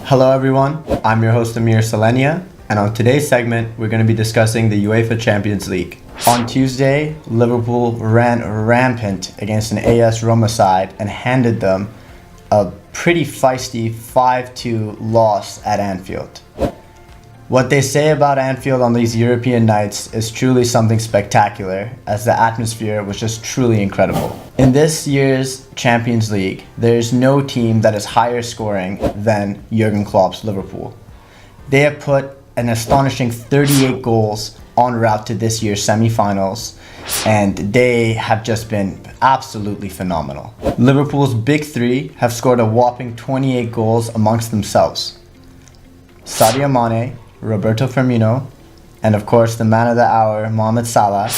Hello everyone, I'm your host Amir Selenia, and on today's segment we're going to be discussing the UEFA Champions League. On Tuesday, Liverpool ran rampant against an AS Roma side and handed them a pretty feisty 5-2 loss at Anfield. What they say about Anfield on these European nights is truly something spectacular, as the atmosphere was just truly incredible. In this year's Champions League, there is no team that is higher scoring than Jurgen Klopp's Liverpool. They have put an astonishing 38 goals en route to this year's semi-finals, and they have just been absolutely phenomenal. Liverpool's big three have scored a whopping 28 goals amongst themselves. Sadio Mane, Roberto Firmino, and of course the man of the hour, Mohamed Salah,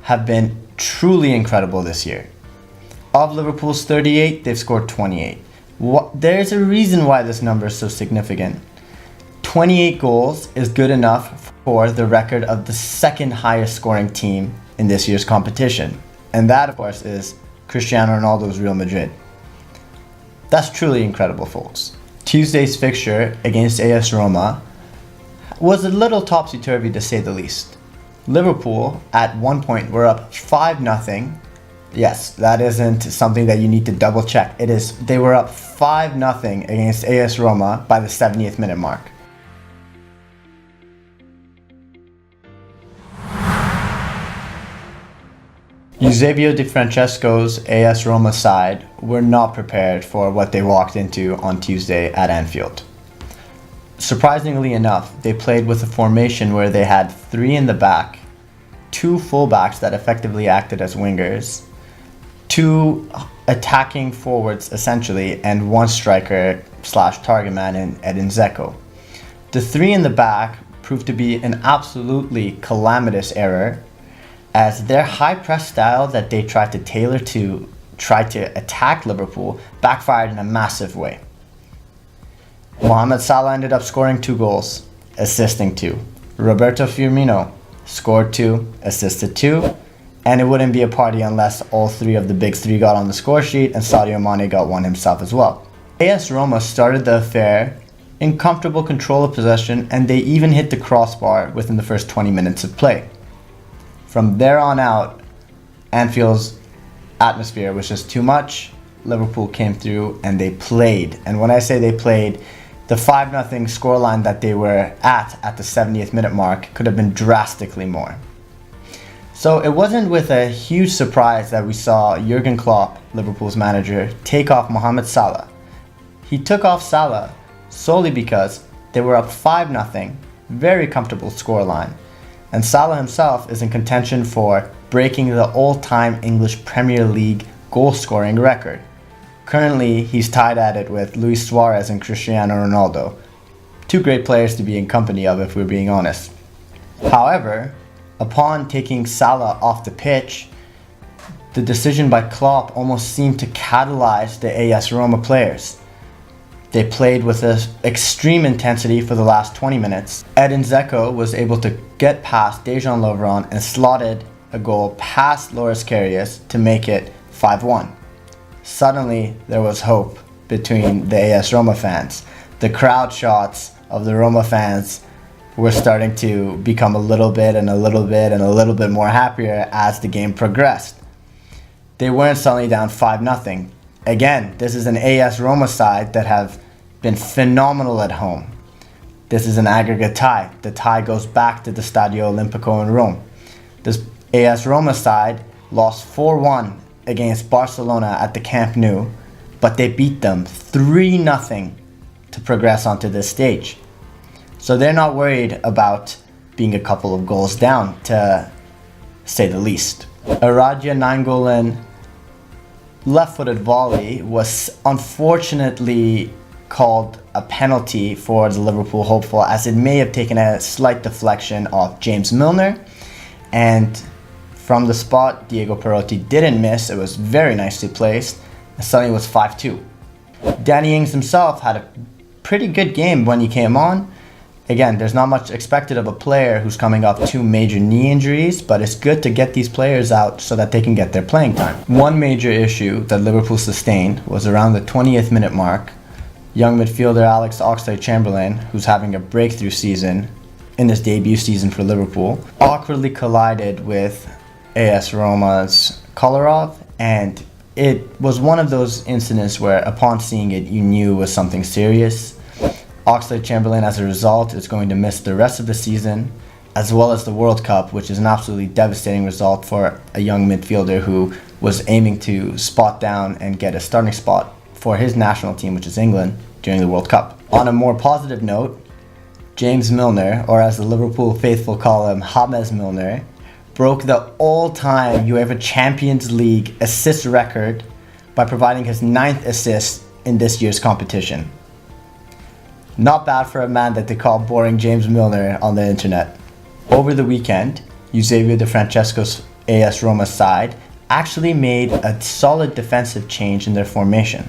have been truly incredible this year. Of Liverpool's 38, they've scored 28. There's a reason why this number is so significant. 28 goals is good enough for the record of the second highest scoring team in this year's competition. And that, of course, is Cristiano Ronaldo's Real Madrid. That's truly incredible, folks. Tuesday's fixture against AS Roma was a little topsy-turvy to say the least. Liverpool, at one point, were up 5-0. Yes, that isn't something that you need to double check. They were up 5-0 against AS Roma by the 70th minute mark. Eusebio Di Francesco's AS Roma side were not prepared for what they walked into on Tuesday at Anfield. Surprisingly enough, they played with a formation where they had three in the back, two fullbacks that effectively acted as wingers, two attacking forwards essentially, and one striker / target man in Edin Dzeko. The three in the back proved to be an absolutely calamitous error, as their high press style that they tried to tailor to try to attack Liverpool backfired in a massive way. Mohamed Salah ended up scoring 2 goals, assisting 2. Roberto Firmino scored 2, assisted 2, and it wouldn't be a party unless all three of the big three got on the score sheet and Sadio Mane got one himself as well. AS Roma started the affair in comfortable control of possession, and they even hit the crossbar within the first 20 minutes of play. From there on out, Anfield's atmosphere was just too much. Liverpool came through and they played. And when I say they played, the 5-0 scoreline that they were at the 70th minute mark could have been drastically more. So it wasn't with a huge surprise that we saw Jurgen Klopp, Liverpool's manager, take off Mohamed Salah. He took off Salah solely because they were up 5-0, very comfortable scoreline. And Salah himself is in contention for breaking the all-time English Premier League goal-scoring record. Currently, he's tied at it with Luis Suarez and Cristiano Ronaldo. Two great players to be in company of, if we're being honest. However, upon taking Salah off the pitch, the decision by Klopp almost seemed to catalyze the AS Roma players. They played with extreme intensity for the last 20 minutes. Edin Dzeko was able to get past Dejan Lovren and slotted a goal past Loris Karius to make it 5-1. Suddenly, there was hope between the AS Roma fans. The crowd shots of the Roma fans were starting to become a little bit more happier as the game progressed. They weren't suddenly down 5-0. Again, this is an AS Roma side that have been phenomenal at home. This is an aggregate tie. The tie goes back to the Stadio Olimpico in Rome. This AS Roma side lost 4-1 against Barcelona at the Camp Nou, but they beat them 3-0 to progress onto this stage. So they're not worried about being a couple of goals down, to say the least. A Radja Nainggolan left-footed volley was unfortunately called a penalty for the Liverpool hopeful, as it may have taken a slight deflection off James Milner, and from the spot Diego Perotti didn't miss. It was very nicely placed, and suddenly it was 5-2. Danny Ings himself had a pretty good game when he came on. Again, there's not much expected of a player who's coming off 2 major knee injuries, but it's good to get these players out so that they can get their playing time. One major issue that Liverpool sustained was around the 20th minute mark Young midfielder Alex Oxlade-Chamberlain, who's having a breakthrough season in his debut season for Liverpool, awkwardly collided with AS Roma's Kolarov, and it was one of those incidents where upon seeing it you knew it was something serious. Oxlade-Chamberlain, as a result, is going to miss the rest of the season, as well as the World Cup, which is an absolutely devastating result for a young midfielder who was aiming to spot down and get a starting spot for his national team, which is England, during the World Cup. On a more positive note, James Milner, or as the Liverpool faithful call him, James Milner, broke the all-time UEFA Champions League assist record by providing his 9th assist in this year's competition. Not bad for a man that they call boring James Milner on the internet. Over the weekend, Eusebio Di Francesco's AS Roma side actually made a solid defensive change in their formation.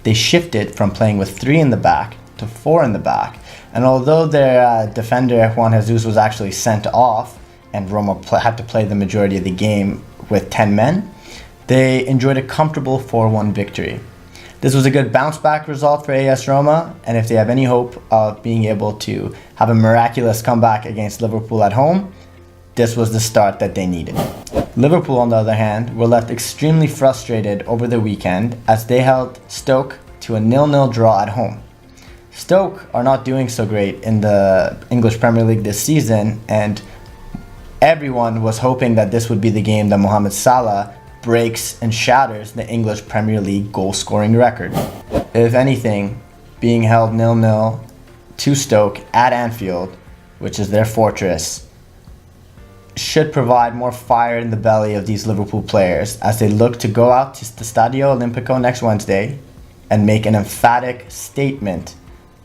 They shifted from playing with 3 in the back to 4 in the back, and although their defender Juan Jesus was actually sent off and Roma had to play the majority of the game with 10 men, they enjoyed a comfortable 4-1 victory. This was a good bounce-back result for AS Roma, and if they have any hope of being able to have a miraculous comeback against Liverpool at home, this was the start that they needed. Liverpool, on the other hand, were left extremely frustrated over the weekend as they held Stoke to a 0-0 draw at home. Stoke are not doing so great in the English Premier League this season, and everyone was hoping that this would be the game that Mohamed Salah breaks and shatters the English Premier League goal-scoring record. If anything, being held 0-0 to Stoke at Anfield, which is their fortress, should provide more fire in the belly of these Liverpool players as they look to go out to the Stadio Olimpico next Wednesday and make an emphatic statement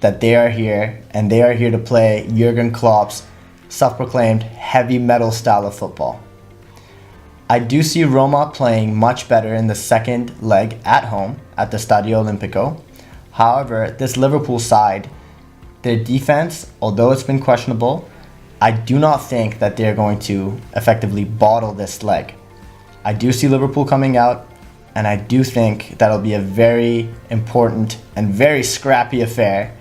that they are here, and they are here to play Jurgen Klopp's self-proclaimed heavy metal style of football. I do see Roma playing much better in the second leg at home at the Stadio Olimpico. However, this Liverpool side, their defense, although it's been questionable, I do not think that they're going to effectively bottle this leg. I do see Liverpool coming out, and I do think that'll be a very important and very scrappy affair,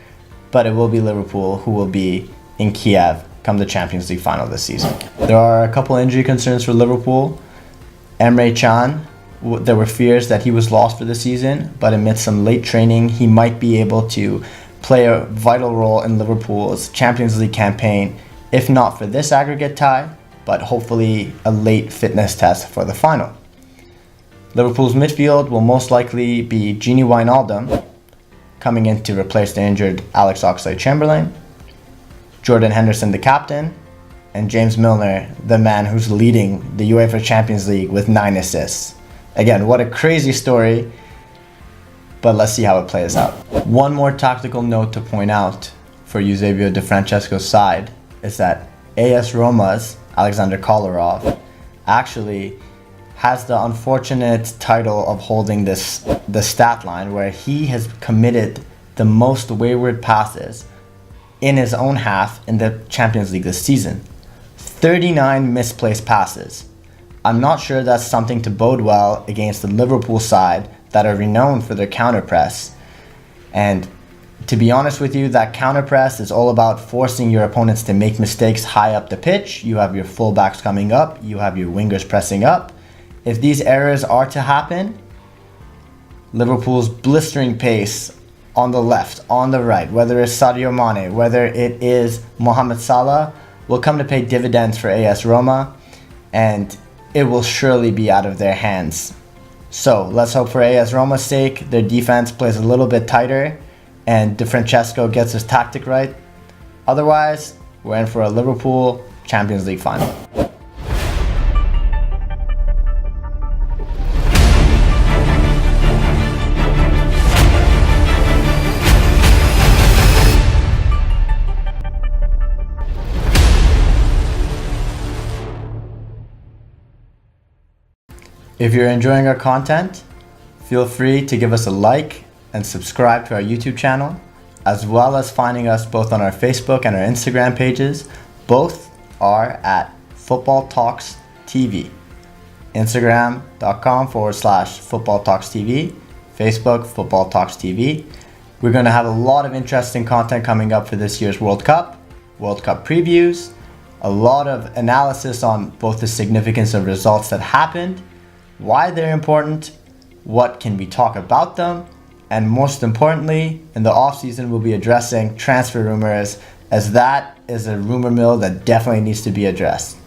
but it will be Liverpool who will be in Kiev come the Champions League final this season. There are a couple injury concerns for Liverpool. Emre Can, there were fears that he was lost for the season, but amidst some late training, he might be able to play a vital role in Liverpool's Champions League campaign, if not for this aggregate tie, but hopefully a late fitness test for the final. Liverpool's midfield will most likely be Gini Wijnaldum, coming in to replace the injured Alex Oxlade-Chamberlain, Jordan Henderson, the captain, and James Milner, the man who's leading the UEFA Champions League with 9 assists. Again, what a crazy story, but let's see how it plays out. One more tactical note to point out for Eusebio Di Francesco's side is that AS Roma's Alexander Kolarov actually has the unfortunate title of holding the stat line where he has committed the most wayward passes in his own half in the Champions League this season. 39 misplaced passes. I'm not sure that's something to bode well against the Liverpool side that are renowned for their counter-press. And to be honest with you, that counter-press is all about forcing your opponents to make mistakes high up the pitch. You have your fullbacks coming up, you have your wingers pressing up. If these errors are to happen, Liverpool's blistering pace on the left, on the right, whether it's Sadio Mane, whether it is Mohamed Salah, will come to pay dividends for AS Roma, and it will surely be out of their hands. So let's hope for AS Roma's sake their defense plays a little bit tighter and Di Francesco gets his tactic right. Otherwise, we're in for a Liverpool Champions League final. If you're enjoying our content, feel free to give us a like and subscribe to our YouTube channel, as well as finding us both on our Facebook and our Instagram pages. Both are at Footballtalkstv. Instagram.com/Footballtalkstv, Facebook Footballtalkstv, We're going to have a lot of interesting content coming up for this year's World Cup previews, a lot of analysis on both the significance of results that happened, why they're important, what can we talk about them, and most importantly, in the offseason we'll be addressing transfer rumors, as that is a rumor mill that definitely needs to be addressed.